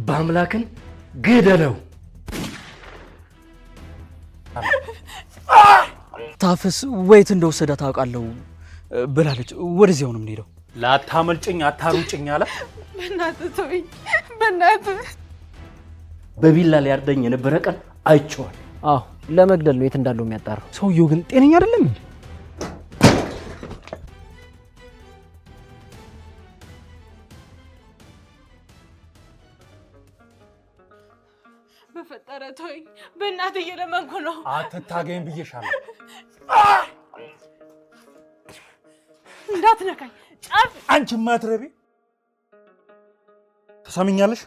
በአምላክን ግደለው። ታፍስ ወይት እንደወሰደ ታውቃለሁ ብላለች። ወደዚያው ነው የምንሄደው። ላታመልጭኝ አታሩጭኝ አለ። በእናትህ ተወኝ፣ በእናትህ። በቢላ ሊያርደኝ የነበረ ቀን አይቼዋል። አዎ ለመግደል ነው የት እንዳለው የሚያጣራው። ሰውየው ግን ጤነኛ አይደለም። በፈጠረ ተወኝ፣ በእናትህ እየለመንኩ ነው። አትታገኝ ብዬሻለሁ። እንዳትነካኝ ጫፍ። አንቺ ማትረቢ ተሰሚኛለሽ?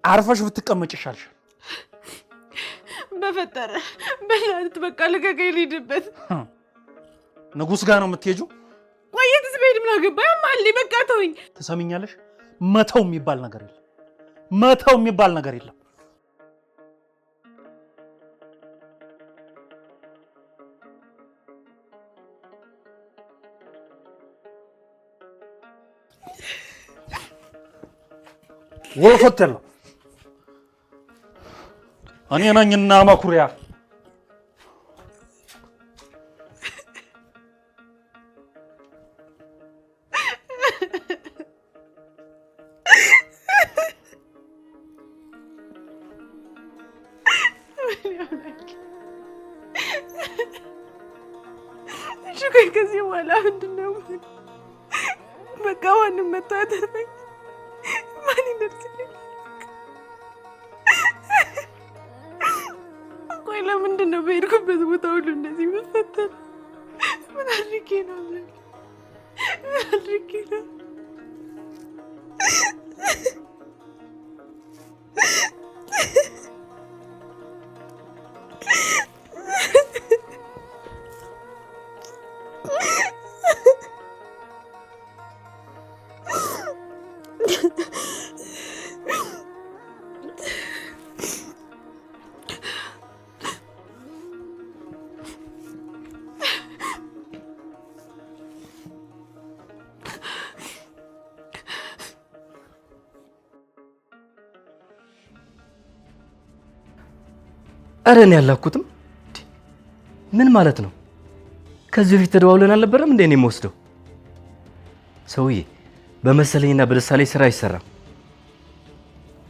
አርፈሽ ብትቀመጭ ይሻልሻል። በፈጠረ በእናትህ በቃ ልቀቀኝ፣ ልሂድበት። ንጉስ ጋር ነው የምትሄጂው? ቆየትስ በሄድ ምን አገባኝ? ማሊ በቃ ተወኝ። ተሰሚኛለሽ? መተው የሚባል ነገር የለም። መተው የሚባል ነገር የለም። ወፈት ያለው እኔ ነኝና መኩሪያ። እሺ ቆይ ከዚህ በኋላ ምንድን ነው? በቃ ማንም መጥቶ አያተርፈኝ። ማን ይደርስልኝ? ቆይ ለምንድን ነው በሄድኩበት ቦታ ሁሉ እንደዚህ የምፈተነው? ምን አድርጌ ነው? ምን አድርጌ ነው? አረ እኔ ያላኩትም ምን ማለት ነው? ከዚህ በፊት ተደዋውለን አልነበረም እንዴ? እኔ የምወስደው ሰውዬ በመሰለኝና በደሳለኝ ስራ አይሰራም።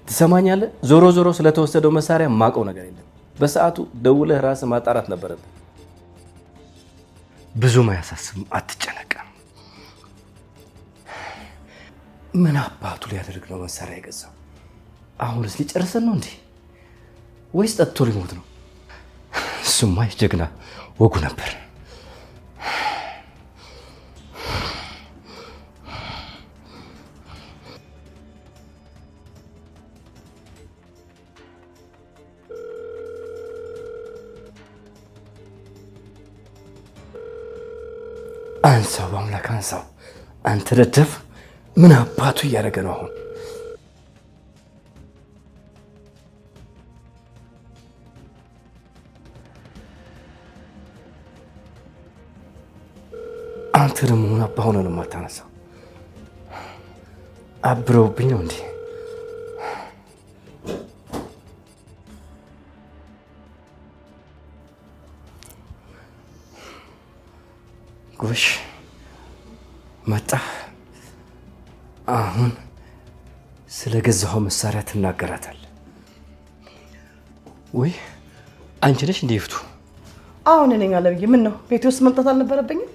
ትሰማኛለህ? ዞሮ ዞሮ ስለተወሰደው መሳሪያ ማቀው ነገር የለም። በሰዓቱ ደውለህ ራስህ ማጣራት ነበረብህ። ብዙም አያሳስብም፣ አትጨነቅም። ምን አባቱ ሊያደርግ ነው መሳሪያ የገዛው? አሁንስ ሊጨርሰን ነው እንዴ? ወይስ ጠጥቶ ሊሞት ነው? እሱማ ጀግና ወጉ ነበር። አንሳው፣ በአምላክ አንሳው። አንተ ደደብ፣ ምን አባቱ እያደረገ ነው አሁን? አንተ ደግሞ ምን አባ ሆነ ነው የማታነሳው? አብረውብኝ ነው እንዴ? ጎሽ መጣ። አሁን ስለገዛኸው መሳሪያ ትናገራታለህ ወይ? አንቺ ነሽ እንዴ ይፍቱ? አሁን እኔ አለብኝ። ምን ነው ቤቴ ውስጥ መምጣት አልነበረብኝም?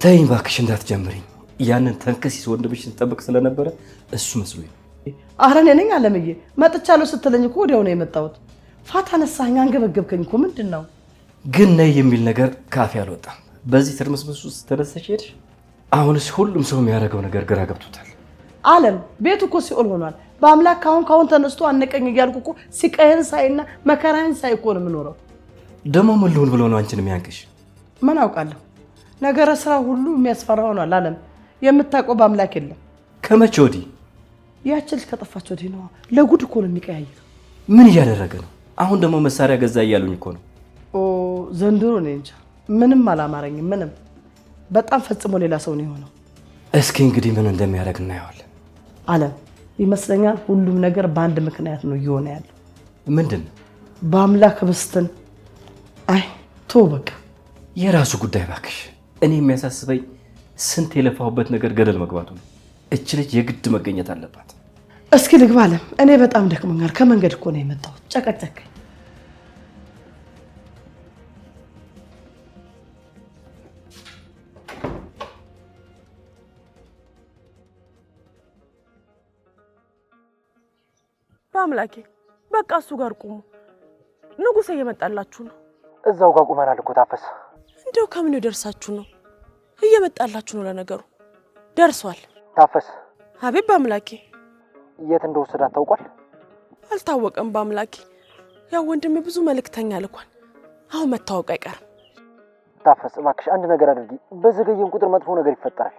ተይኝ እባክሽ እንዳትጀምሪኝ። ያንን ተንከሲስ ወንድምሽን ጠብቅ ስለነበረ እሱ መስሎኝ። ኧረ እኔ ነኝ አለምዬ። መጥቻለሁ ስትለኝ እኮ ወዲያው ነው የመጣሁት። ፋታ ነሳኸኝ፣ አንገበገብከኝ እኮ። ምንድን ነው ግን? ነይ የሚል ነገር ካፌ አልወጣም። በዚህ ትርምስምስ ውስጥ ተነስተሽ ሄድሽ። አሁንስ ሁሉም ሰው የሚያደርገው ነገር ግራ ገብቶታል። አለም ቤቱ እኮ ሲኦል ሆኗል። በአምላክ ካሁን ተነስቶ አነቀኝ እያልኩ እኮ ሲቀየን ሳይና መከራን ሳይ እኮ ነው የምኖረው። ደግሞ ምን ልሁን ብሎ ነው አንቺን የሚያንቅሽ? ምን አውቃለሁ። ነገረ ስራ ሁሉ የሚያስፈራ ሆኗል። አለም የምታውቀው በአምላክ የለም። ከመቼ ወዲህ? ያች ልጅ ከጠፋች ወዲህ ነው። ለጉድ እኮ ነው የሚቀያየር። ምን እያደረገ ነው? አሁን ደግሞ መሳሪያ ገዛ እያሉኝ እኮ ነው። ዘንድሮ እኔ እንጃ፣ ምንም አላማረኝም። ምንም በጣም ፈጽሞ ሌላ ሰው ነው የሆነው። እስኪ እንግዲህ ምን እንደሚያደርግ እናየዋለን። አለም ይመስለኛል ሁሉም ነገር በአንድ ምክንያት ነው እየሆነ ያለው። ምንድን ነው? በአምላክ ህብስትን አይ ቶ በቃ የራሱ ጉዳይ ባክሽ። እኔ የሚያሳስበኝ ስንት የለፋሁበት ነገር ገደል መግባቱ ነው። እች ልጅ የግድ መገኘት አለባት። እስኪ ልግባ አለም። እኔ በጣም ደክሞኛል። ከመንገድ እኮ ነው የመጣሁት። ጨቀጨቀኝ። በአምላኬ በቃ እሱ ጋር ቁሙ። ንጉሴ እየመጣላችሁ ነው። እዛው ጋር ቁመናል እኮ ታፈስ። እንደው ከምን ይደርሳችሁ ነው? እየመጣላችሁ ነው። ለነገሩ ደርሷል። ታፈስ አቤት። በአምላኬ የት እንደወሰዳት ታውቋል? አልታወቀም። በአምላኬ ያው ወንድሜ ብዙ መልእክተኛ ልኳል። አሁን መታወቅ አይቀርም። ታፈስ እባክሽ አንድ ነገር አድርጊ። በዘገየን ቁጥር መጥፎ ነገር ይፈጠራል።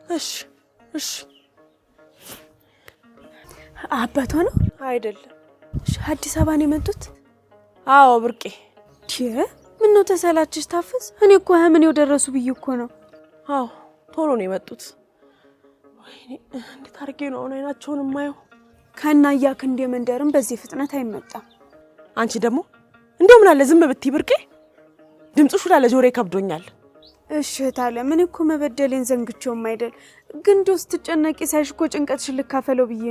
እሺ እሺ። አባቷ ነው አይደለም? እሺ። አዲስ አበባ ነው የመጡት? አዎ ብርቄ። ምን ነው ተሰላችሽ ታፈስ? እኔ እኮ ምን የደረሱ ብዬ እኮ ነው። አዎ ቶሎ ነው የመጡት። ወይኔ እንዴት አድርጌ ነው አሁን አይናቸውን የማየው? ከናያ ክንዴ መንደርም በዚህ ፍጥነት አይመጣም። አንቺ ደግሞ እንደው ምን አለ ዝም ብትይ ብርቄ። ድምጽሽ ሁላ ለጆሮዬ ከብዶኛል። እሺ ታለ ምን እኮ መበደሌን ዘንግቼውም አይደል፣ ግን እንደው ስትጨነቂ ሳይሽ እኮ ጭንቀትሽን ልካፈለው ብዬ።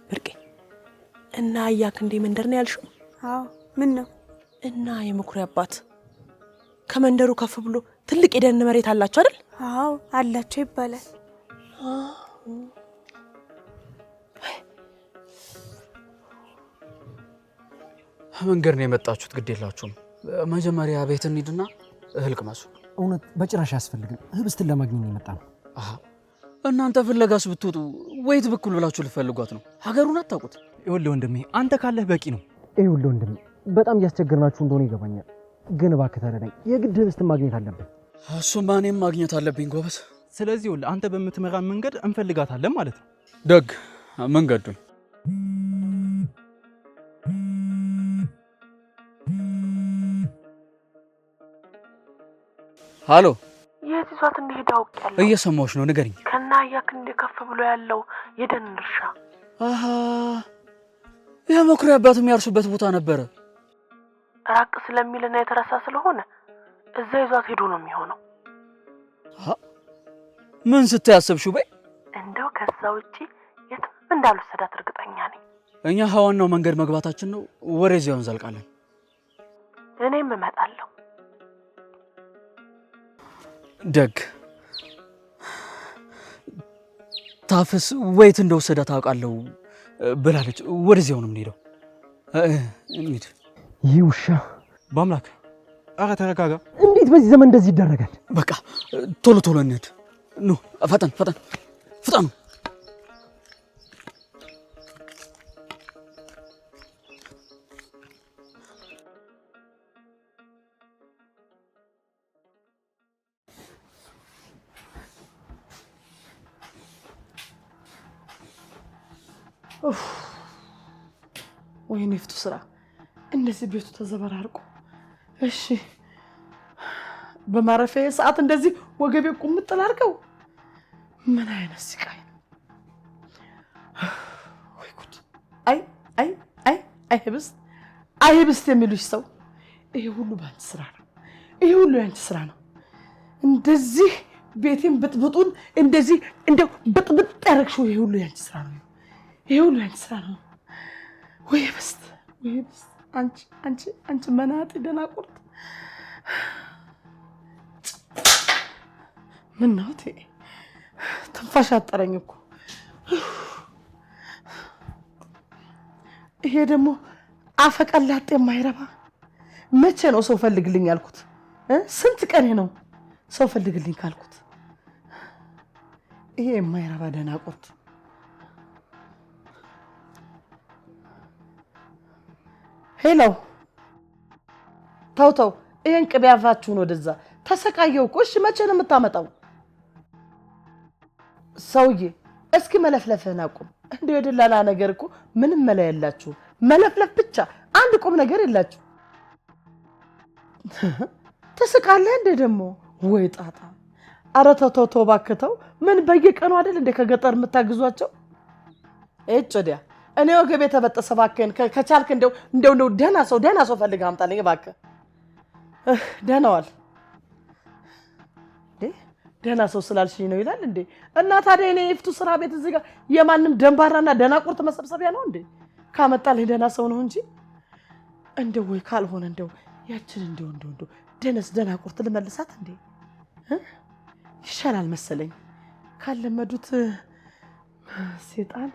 ብርቄ እና አያ ክንዴ መንደር ነው ያልሽው? አዎ። ምን ነው? እና የመኩሪያ አባት ከመንደሩ ከፍ ብሎ ትልቅ የደን መሬት አላቸው አይደል? አዎ አላቸው ይባላል። መንገድ ነው የመጣችሁት? ግድ የላችሁም። መጀመሪያ ቤት እንሂድና እህል ቅመሱ። እውነት በጭራሽ አያስፈልግም። ህብስትን ለማግኘት ነው የመጣ ነው። እናንተ ፍለጋስ ብትወጡ ወይት በኩል ብላችሁ ልፈልጓት ነው? ሀገሩን አታውቁት። ይኸውልህ ወንድሜ አንተ ካለህ በቂ ነው። ይኸውልህ ወንድሜ በጣም እያስቸገርናችሁ እንደሆነ ይገባኛል፣ ግን እባክህ ተረዳኝ። የግድ ህብስትን ማግኘት አለብን። እሱማ እኔም ማግኘት አለብኝ ጎበዝ። ስለዚህ ይኸውልህ አንተ በምትመራን መንገድ እንፈልጋታለን ማለት ነው። ደግ መንገዱን ሃሎ፣ የት ይዟት እንደሄደ አውቄያለሁ። እየሰማሁሽ ነው፣ ንገሪኝ። ከና አያ ክንዴ ከፍ ብሎ ያለው የደን እርሻ። የመኩሪያ አባት የሚያርሱበት ቦታ ነበረ። ራቅ ስለሚልና የተረሳ ስለሆነ እዛ ይዟት ሄዶ ነው የሚሆነው። ምን ስታያስብሽው በይ። እንደው ከዛ ውጪ የትም እንዳልወሰዳት እርግጠኛ ነኝ። እኛ ሐዋናው መንገድ መግባታችን ነው፣ ወሬዚያው እንዘልቃለን። እኔም እመጣለሁ። ደግ ታፈስ ወይት እንደወሰዳት አውቃለሁ ብላለች። ወደዚያው ነው የምንሄደው። እንሂድ። ይህ ውሻ በአምላክ ኧረ ተረጋጋ። እንዴት በዚህ ዘመን እንደዚህ ይደረጋል? በቃ ቶሎ ቶሎ እንሂድ። ኑ ፈጠን ፈጠን ፍጠኑ። ወይኔ ፍቱ ስራ እንደዚህ ቤቱ ተዘበራርቆ። እሺ በማረፊያ ሰዓት እንደዚህ ወገቤ ቁምጥ አድርገው። ምን አይነት ስቃይ ነው! ወይ ጉድ! አይ አይ አይ አይ ህብስት የሚሉሽ ሰው ይሄ ሁሉ ባንቺ ስራ ነው። ይሄ ሁሉ ያንቺ ስራ ነው። እንደዚህ ቤቴን ብጥብጡን እንደዚህ እንደው ብጥብጥ ያደረግሽው ይሄ ሁሉ ያንቺ ስራ ነው። ይሄ ሁሉ ያንቺ ስራ ነው። ወይ ህብስት አንቺ መናጢ ደናቁርት! ምን ነው ትንፋሽ አጠረኝ እኮ። ይሄ ደግሞ አፈቀላጤ የማይረባ መቼ ነው ሰው ፈልግልኝ ያልኩት? ስንት ቀኔ ነው ሰው ፈልግልኝ ካልኩት? ይሄ የማይረባ ደናቁርት! ሄሎ ተው፣ ይሄን ቅቤ አፋችሁን ወደዛ። ተሰቃየው እኮ። እሺ መቼ ነው የምታመጣው? ሰውዬ እስኪ መለፍለፍህን አቁም። እንደው የደላላ ነገር እኮ ምንም መላ የላችሁ፣ መለፍለፍ ብቻ፣ አንድ ቁም ነገር የላችሁ። ትስቃለህ እንደ ደግሞ ወይ ጣጣ! ኧረ ተው ባክተው። ምን በየቀኑ አይደል እንደ ከገጠር የምታግዟቸው? እጭዲያ እኔ ወገቤ ተበጠሰ ባክህን። ከቻልክ እንደው ደህና ሰው ፈልገህ አምጣልኝ ባክህ። ደህና ዋል። ደህና ሰው ስላልሽኝ ነው ይላል እንዴ? እና ታዲያ እኔ ይፍቱ ስራ ቤት እዚህ ጋር የማንም ደንባራና ደናቁርት መሰብሰቢያ ነው እንዴ? ካመጣልኝ ደህና ሰው ነው እንጂ እንደው ወይ ካልሆነ እንደው ያችን እንደው ደነስ ደናቁርት ልመልሳት እንዴ? ይሻላል መሰለኝ። ካለመዱት ሴጣን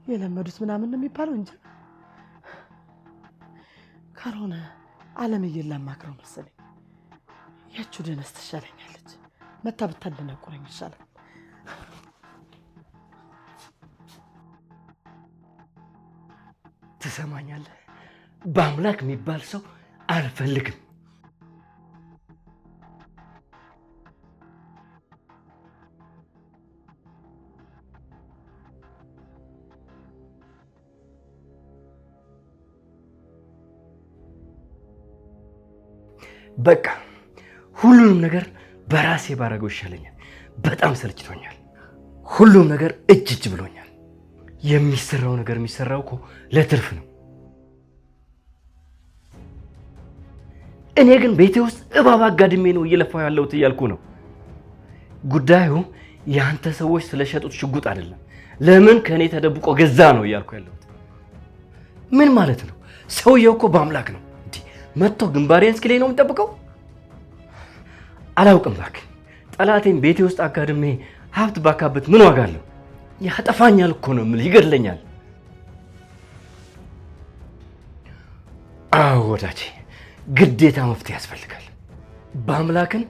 የለመዱት ምናምን ነው የሚባለው እንጂ ካልሆነ ዓለምዬን ላማክረው መሰለኝ። ያችሁ ደነስ ትሻለኛለች። መታ ብታደናቁረኝ ይሻላል። ትሰማኛለህ? በአምላክ የሚባል ሰው አልፈልግም። በቃ ሁሉንም ነገር በራሴ ባረገው ይሻለኛል። በጣም ሰልችቶኛል። ሁሉም ነገር እጅ ብሎኛል። የሚሰራው ነገር የሚሰራው እኮ ለትርፍ ነው። እኔ ግን ቤቴ ውስጥ እባብ አጋድሜ ነው እየለፋው ያለሁት እያልኩ ነው። ጉዳዩ የአንተ ሰዎች ስለሸጡት ሽጉጥ አይደለም፣ ለምን ከእኔ ተደብቆ ገዛ ነው እያልኩ ያለሁት። ምን ማለት ነው? ሰውየው እኮ በአምላክ ነው እንዲህ መጥቶ ግንባሬን እስኪ ላይ ነው የምጠብቀው። አላውቅም እባክህ። ጠላቴን ቤቴ ውስጥ አጋድሜ ሀብት ባካበት ምን ዋጋ አለው? ያጠፋኛል እኮ ነው የምልህ፣ ይገድለኛል። አዎ ወዳጄ፣ ግዴታ መፍትሄ ያስፈልጋል። በአምላክን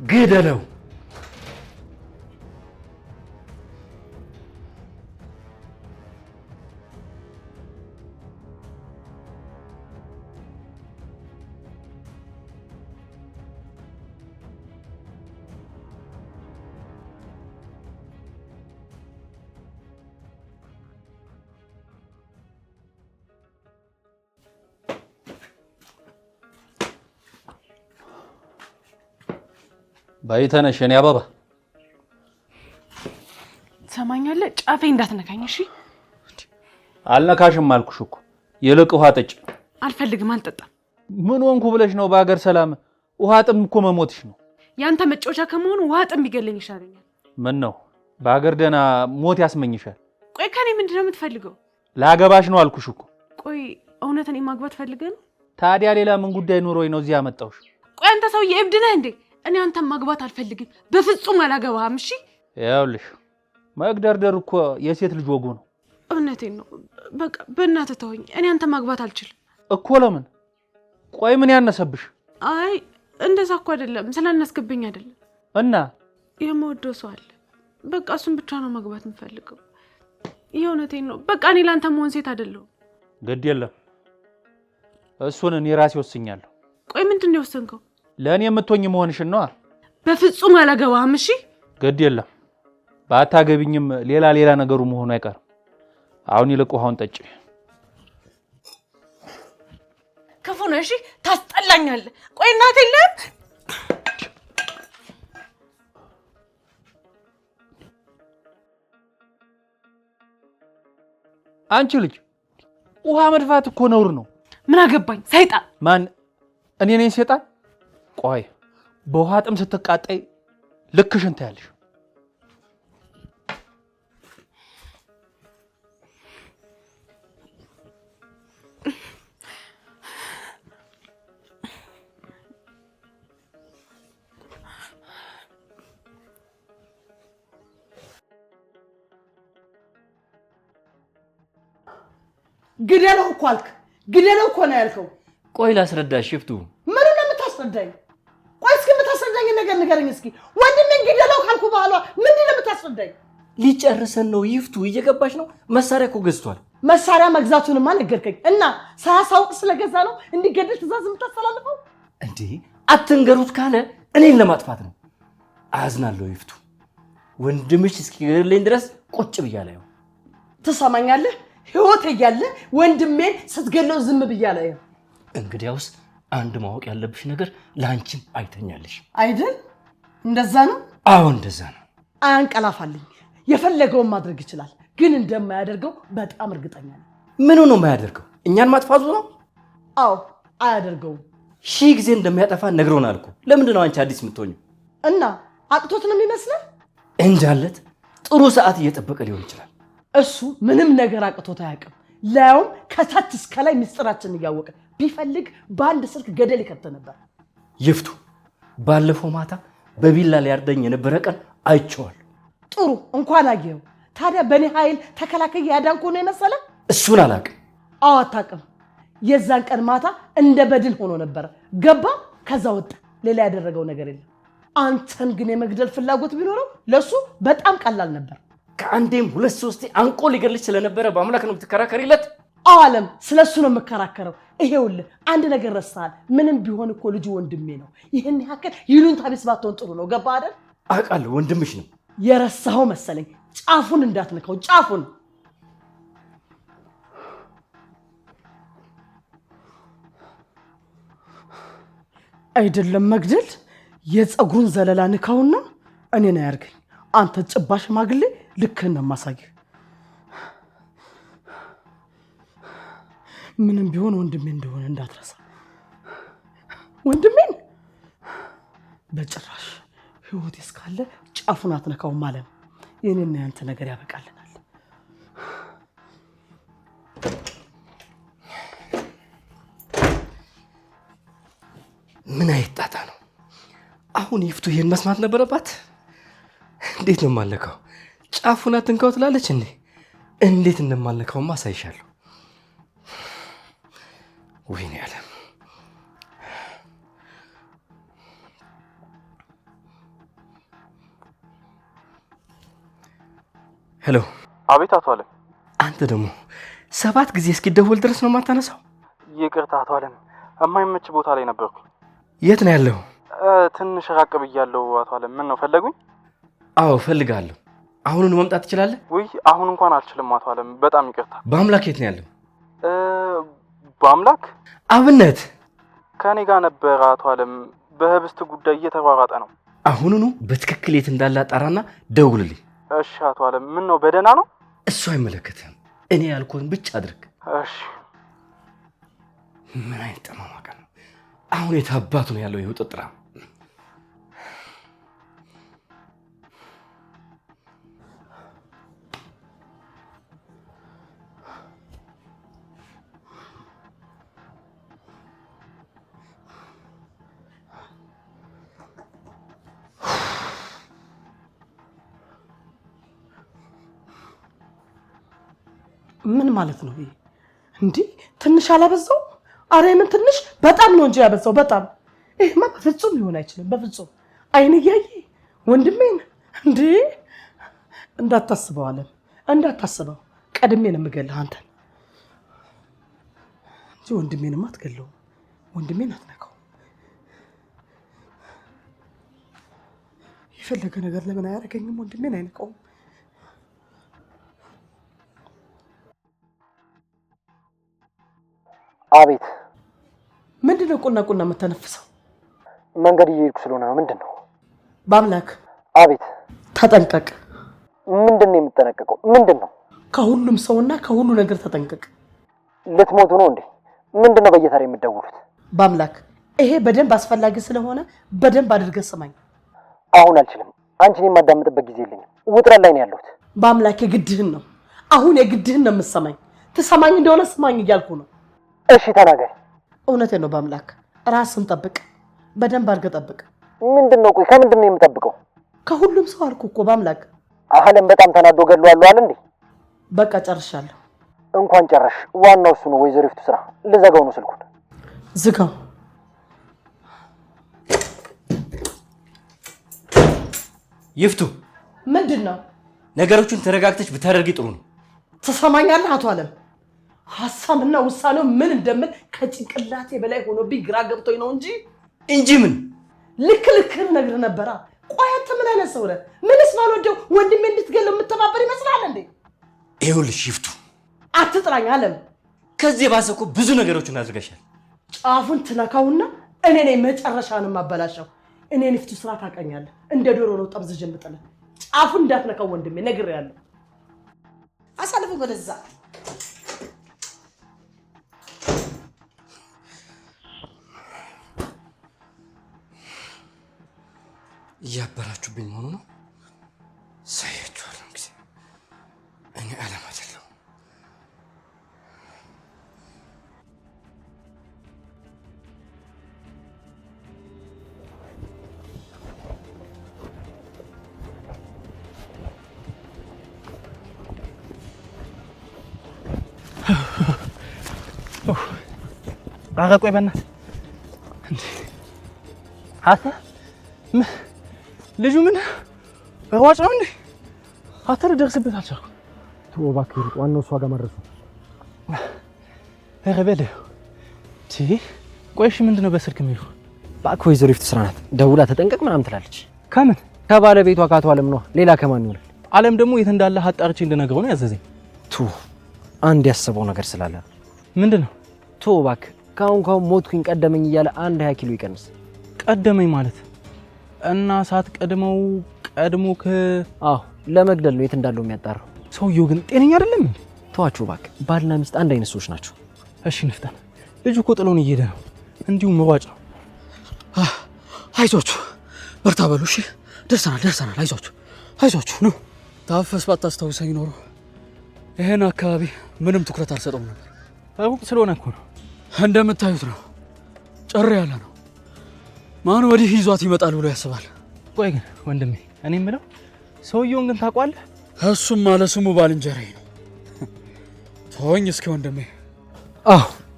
ግደለው። ባይተነሽ የኔ አበባ ትሰማኛለህ? ጫፌ እንዳትነካኝ እሺ? አልነካሽም አልኩሽ እኮ። ይልቅ ውሃ ጠጭ። አልፈልግም፣ አልጠጣም። ምን ሆንኩ ብለሽ ነው? በአገር ሰላም ውሃ ጥም እኮ መሞትሽ ነው። ያንተ መጫወቻ ከመሆኑ ውሃ ጥም ቢገለኝ ይሻለኛል። ምን ነው በአገር ደና ሞት ያስመኝሻል? ቆይ ከኔ ምንድነው የምትፈልገው? ላገባሽ ነው አልኩሽ እኮ። ቆይ እውነት እኔ ማግባት ፈልገህ ነው? ታዲያ ሌላ ምን ጉዳይ ኑሮኝ ነው እዚህ ያመጣሁሽ? ቆይ አንተ ሰውዬ እብድ ነህ እንዴ? እኔ አንተን ማግባት አልፈልግም፣ በፍጹም አላገባህም። እሺ ያውልሽ፣ መግደርደር እኮ የሴት ልጅ ወጉ ነው። እውነቴን ነው። በቃ በእናትህ ተወኝ። እኔ አንተን ማግባት አልችልም እኮ። ለምን? ቆይ ምን ያነሰብሽ? አይ እንደዛ እኮ አይደለም፣ ስላነስክብኝ አይደለም። እና የምወደው ሰው አለ። በቃ እሱን ብቻ ነው ማግባት የምፈልገው። የእውነቴን ነው። በቃ እኔ ለአንተ መሆን ሴት አይደለሁም። ግድ የለም፣ እሱን እኔ ራሴ ወስኛለሁ። ቆይ ምንድን ነው የወሰንከው? ለእኔ የምትሆኝ መሆንሽን ነዋ። በፍጹም አላገባህም። እሺ ግድ የለም፣ ባታገቢኝም ሌላ ነገሩ መሆኑ አይቀርም። አሁን ይልቅ ውሃውን ጠጪ። ክፉ ነው። እሺ ታስጠላኛለህ። ቆይ እናቴ የለም። አንቺ ልጅ ውሃ መድፋት እኮ ነውር ነው። ምን አገባኝ? ሰይጣን። ማን? እኔ ነኝ ሰይጣን? ቆይ በውሃ ጥም ስትቃጠይ ልክሽን ታያለሽ። ግደለው እኮ አልክ። ግደለው እኮ ነው ያልከው። ቆይ ላስረዳሽ ሽፍቱ። ምን ነው የምታስረዳኝ? ቆይ እስኪ የምታስረዳኝ ነገር ንገረኝ እስኪ። ወንድሜን ግደለው ካልኩ በኋላ ምንድን ነው የምታስረዳኝ? ሊጨርሰን ነው ይፍቱ። እየገባሽ ነው? መሳሪያ እኮ ገዝቷል። መሳሪያ መግዛቱንማ ነገርከኝ እና ሳያሳውቅ ስለገዛ ነው እንዲገደል ትእዛዝ የምታስተላልፈው? እንዴ አትንገሩት ካለ እኔን ለማጥፋት ነው። አዝናለሁ ይፍቱ። ወንድምሽ እስኪገድለኝ ድረስ ቁጭ ብያለሁ። ትሰማኛለህ? ህይወት እያለ ወንድሜን ስትገለው ዝም ብያለሁ። እንግዲያውስ አንድ ማወቅ ያለብሽ ነገር ለአንቺም አይተኛልሽ አይደል? እንደዛ ነው። አዎ እንደዛ ነው። አያንቀላፋልኝ። የፈለገውን ማድረግ ይችላል፣ ግን እንደማያደርገው በጣም እርግጠኛ ነኝ። ምን ነው የማያደርገው? እኛን ማጥፋቱ ነው? አዎ አያደርገውም። ሺህ ጊዜ እንደሚያጠፋ ነግሮናል እኮ። ለምንድን ነው አንቺ አዲስ የምትሆኚው? እና አቅቶት ነው የሚመስለው? እንጃለት ጥሩ ሰዓት እየጠበቀ ሊሆን ይችላል። እሱ ምንም ነገር አቅቶት አያውቅም። ላያውም ከታች እስከ ላይ ምስጢራችንን እያወቀ ቢፈልግ በአንድ ስልክ ገደል ይከተ ነበር። ይፍቱ ባለፈው ማታ በቢላ ሊያርደኝ የነበረ ቀን አይቼዋለሁ። ጥሩ እንኳን አየኸው። ታዲያ በእኔ ኃይል ተከላካይ ያዳንኩ ነው የመሰለ? እሱን አላውቅም። አዎ አታውቅም። የዛን ቀን ማታ እንደ በድን ሆኖ ነበረ። ገባ፣ ከዛ ወጣ። ሌላ ያደረገው ነገር የለም። አንተን ግን የመግደል ፍላጎት ቢኖረው ለሱ በጣም ቀላል ነበር። ከአንዴም 2-3 አንቆ ሊገልሽ ስለነበረ በአምላክ ነው የምትከራከሪለት? አዎ አለም፣ ስለሱ ነው የምከራከረው። ይሄውልህ አንድ ነገር ረስተሃል። ምንም ቢሆን እኮ ልጁ ወንድሜ ነው። ይህን ያክል ይሉኝታ ቢስ ባትሆን ጥሩ ነው። ገባ አይደል? አውቃለሁ፣ ወንድምሽ ነው። የረሳኸው መሰለኝ። ጫፉን እንዳትነካው፣ ጫፉን። አይደለም መግደል፣ የፀጉሩን ዘለላ ንካውና እኔን አያርገኝ። አንተ ጭባ ሽማግሌ ልክህን ነው የማሳይህ። ምንም ቢሆን ወንድሜ እንደሆነ እንዳትረሳ። ወንድሜን በጭራሽ ህይወት እስካለ ጫፉን አትነካውም ማለት ነው። የኔና ያንተ ነገር ያበቃልናል። ምን አይነት ጣጣ ነው? አሁን ይፍቱ ይሄን መስማት ነበረባት። እንዴት ነው የማለካው? ጫፉን አትንካው ትላለች እንዴ? እንዴት እንደማለካውማ አሳይሻለሁ። ወይኔ ዓለም። ሄሎ። አቤት አቶ አለም። አንተ ደግሞ 7 ጊዜ እስኪደወል ድረስ ነው የማታነሳው? ይቅርታ አቶ አለም፣ የማይመች ቦታ ላይ ነበርኩ። የት ነው ያለው? ትንሽ ራቅ ብያለሁ አቶ አለም። ምን ነው ፈለጉኝ? አዎ ፈልጋለሁ። አሁኑን መምጣት ትችላለህ? ውይ አሁን እንኳን አልችልም አቶ አለም፣ በጣም ይቅርታ። በአምላክ የት ነው ያለው? በአምላክ አብነት ከኔ ጋር ነበር አቶ አለም። በህብስት ጉዳይ እየተሯሯጠ ነው። አሁኑኑ በትክክል የት እንዳለ አጣራና ደውልልኝ። እሺ አቶ አለም። ምን ነው በደህና ነው? እሱ አይመለከትህም። እኔ ያልኩህን ብቻ አድርግ። እሺ። ምን አይነት ጠማማ ቀን ነው! አሁን የታባቱ ነው ያለው ይኸው ጥጥራ። ምን ማለት ነው ይሄ? እንዴ ትንሽ አላበዛው? አረ ምን ትንሽ በጣም ነው እንጂ ያበዛው በጣም። ይሄማ በፍጹም ሊሆን አይችልም። በፍጹም አይን እያየ ወንድሜን እንዴ! እንዳታስበው አለም፣ እንዳታስበው። ቀድሜ ነው የምገልህ አንተን እንጂ ወንድሜንማ አትገለውም። ወንድሜን አትነካው። የፈለገ ነገር ለምን አያደርገኝም? ወንድሜን አይነካውም። አቤት። ምንድን ነው ቁና ቁና የምተነፍሰው? መንገድ እየሄድኩ ስለሆነ ነው። ምንድን ነው? በአምላክ አቤት። ተጠንቀቅ። ምንድን ነው የምጠነቀቀው? ምንድን ነው? ከሁሉም ሰውና ከሁሉ ነገር ተጠንቀቅ። ልትሞቱ ነው እንዴ? ምንድን ነው በየተራ የምትደውሉት? በአምላክ ይሄ በደንብ አስፈላጊ ስለሆነ በደንብ አድርገህ ስማኝ። አሁን አልችልም። አንቺን የማዳምጥበት ጊዜ የለኝም። ውጥረት ላይ ነው ያለሁት። በአምላክ የግድህን ነው። አሁን የግድህን ነው የምትሰማኝ። ትሰማኝ እንደሆነ ስማኝ እያልኩ ነው። እሺ ተናገር። እውነቴን ነው። በአምላክ ራስን ጠብቅ። በደንብ አድርገህ ጠብቅ። ምንድን ነው? ቆይ ከምንድን ነው የምጠብቀው? ከሁሉም ሰው አልኩ እኮ በአምላክ። አለም በጣም ተናዶ ገድሏል አለ እንዴ? በቃ ጨርሻለሁ። እንኳን ጨረሽ። ዋናው እሱ ነው። ወይዘሮ ይፍቱ ስራ። ልዘጋው ነው ስልኩን። ዝጋው። ይፍቱ። ምንድን ነው? ነገሮቹን ተረጋግተሽ ብታደርጊ ጥሩ ነው። ትሰማኛለህ አቶ አለም? ሀሳብና ውሳኔው ምን እንደምን ከጭንቅላቴ በላይ ሆኖብኝ ግራ ገብቶኝ ነው እንጂ ምን ልክህን ነግርህ ነበራ። ቆይ አንተ ምን አይነት ሰው ነህ? ምንስ ባልወደው ወንድሜ እንድትገለው የምተባበር ይመስላል እንዴ? ይኸውልሽ ይፍቱ፣ አትጥራኝ አለም። ከዚህ ባሰ እኮ ብዙ ነገሮችን አድርገሻል። ጫፉን ትነካውና እኔ ነኝ መጨረሻን ማበላሸው። እኔን ፍቱ ስራ ታቀኛለህ። እንደ ዶሮ ነው ጠብዝዤ የምጥልህ። ጫፉ እንዳትነካው ወንድሜ ነግሬሃለሁ። አሳልፍ ወደዛ። እያበራችሁብኝ መሆኑ ነው። ሳያችኋለሁ ጊዜ እኔ አለም አይደለሁ። ኧረ ቆይ በእናትህ አንተ ልጁ ምን ሯጭ ነው እንዴ? አንተ ልደርስበት አልቻልኩም። ተው እባክህ፣ ዋናው እሷ ጋር መድረሱ። ኧረ በለው ቆይ እሺ ምንድን ነው በስልክ የሚሉ? እባክህ ወይዘሮ ይፍቱ ስራ ናት። ደውላ ተጠንቀቅ ምናምን ትላለች። ከምን? ከባለቤቷ ከአቶ አለም ነው። ሌላ ከማን ይሆናል? አለም ደግሞ የት እንዳለ አጣርቼ እንድነግረው ነው ያዘዘኝ። አንድ ያሰበው ነገር ስላለ። ምንድን ነው? እባክህ ካሁን ሞትኩኝ ቀደመኝ እያለ 20 ኪሎ ይቀንስ። ቀደመኝ ማለት እና ሰዓት ቀድሞ ለመግደል ነው የት እንዳለው የሚያጣራው። ሰውየው ግን ጤነኛ አይደለም። ተዋቸው እባክህ፣ ባልና ሚስት አንድ አይነት ሰዎች ናቸው። እሺ ንፍጠን፣ ልጁ እኮ ጥሎን እየሄደ ነው። እንዲሁ መዋጭ ነው። አይዟችሁ በርታ በሉ። እሺ ደርሰናል። አይዟችሁ ነው። ታፈስ ባታስታውሰኝ ኖሮ ይሄን አካባቢ ምንም ትኩረት አልሰጠውም ነበር። ሩቅ ስለሆነ እኮ ነው። እንደምታዩት ነው፣ ጭር ያለ ነው። ማን ወዲህ ይዟት ይመጣል ብሎ ያስባል? ቆይ ግን ወንድሜ፣ እኔ የምለው ሰውየውን ግን ታውቋለህ? እሱም ማለት ስሙ ባልንጀራዬ ነው። ተወኝ እስኪ ወንድሜ።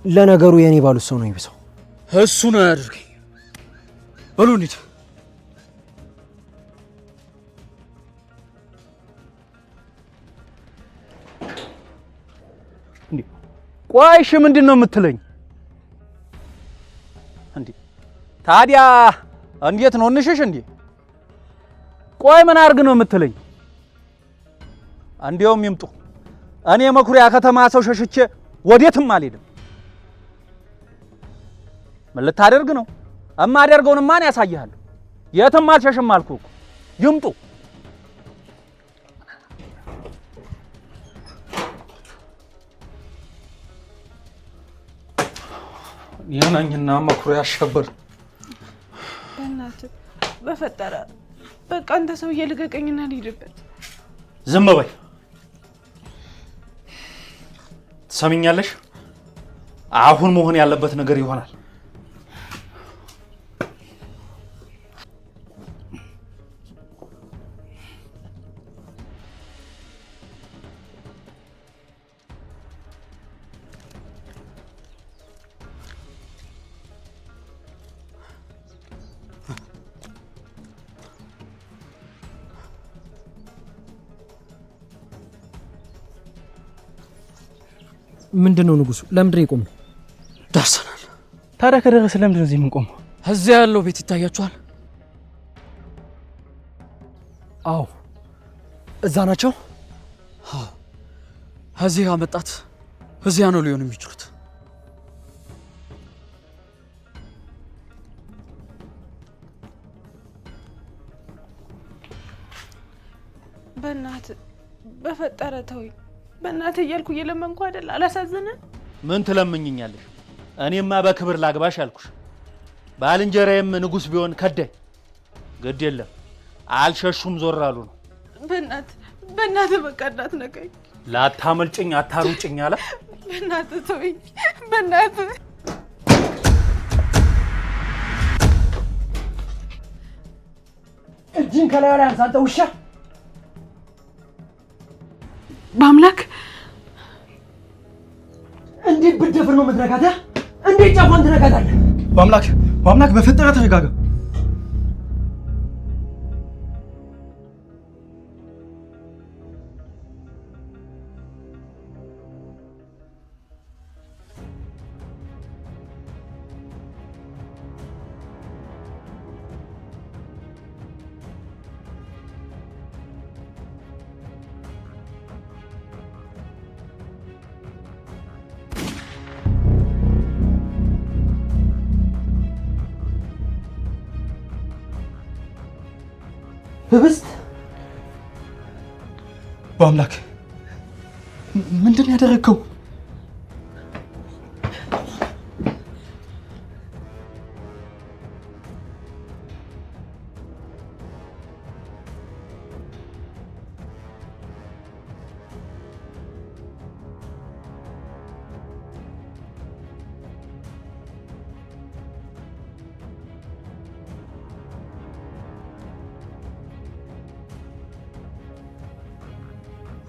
ለነገሩ የኔ ባሉት ሰው ነው ይብሰው። እሱ ነው ያድርገኝ። በሉ እንሂድ። ቆይ እሺ ምንድን ነው የምትለኝ? እንዴ ታዲያ እንዴት ነው እንሽሽ እንዴ? ቆይ ምን አድርግ ነው የምትለኝ? እንዲያውም ይምጡ። እኔ መኩሪያ ከተማ ሰው ሸሽቼ ወዴትም አልሄድም። ምን ልታደርግ ነው? እማደርገውን ማን ያሳያል? የትም አልሸሽም አልኩህ እኮ። ይምጡ። የናኝና መኩሪያ አሸበር። በእናትህ በፈጠረ በቃ አንተ ሰውዬ ልቀቀኝና ልሂድበት። ዝም በይ። ትሰሚኛለሽ? አሁን መሆን ያለበት ነገር ይሆናል። ምንድነው ንጉሱ? ለምንድን ይቆም? ደርሰናል። ታዲያ ከደረሰ ለምንድን ነው እዚህ የምንቆመው? እዚያ ያለው ቤት ይታያችኋል? አዎ እዛ ናቸው። እዚህ አመጣት። እዚያ ነው ሊሆን የሚችሉት። በእናትህ በፈጠረ ተወኝ። በእናትህ እያልኩ እየለመንኩ አይደል? አላሳዝንም? ምን ትለምኝኛለሽ? እኔማ በክብር ላግባሽ አልኩሽ። ባልንጀራዬም ንጉስ ቢሆን ከዳኝ። ግድ የለም አልሸሹም፣ ዞር አሉ ነው። በእናትህ በቃ እንዳትነካኝ። ላታመልጭኝ አታሩጭኝ አለ። በእናትህ ተወኝ። በእናትህ እጅን ከላይ ላይ አንሳተ ውሻ። በአምላክ እንዴት ብትደፍር ነው የምትነካት? እንዴት ጫፏን ትነካታለህ? በአምላክ በፈጠረ ተረጋጋ። ህብስት በአምላክ ምንድን ነው ያደረግከው?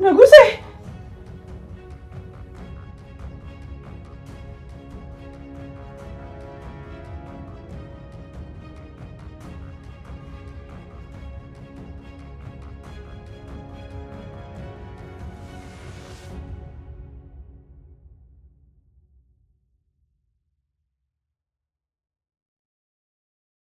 ንጉሴ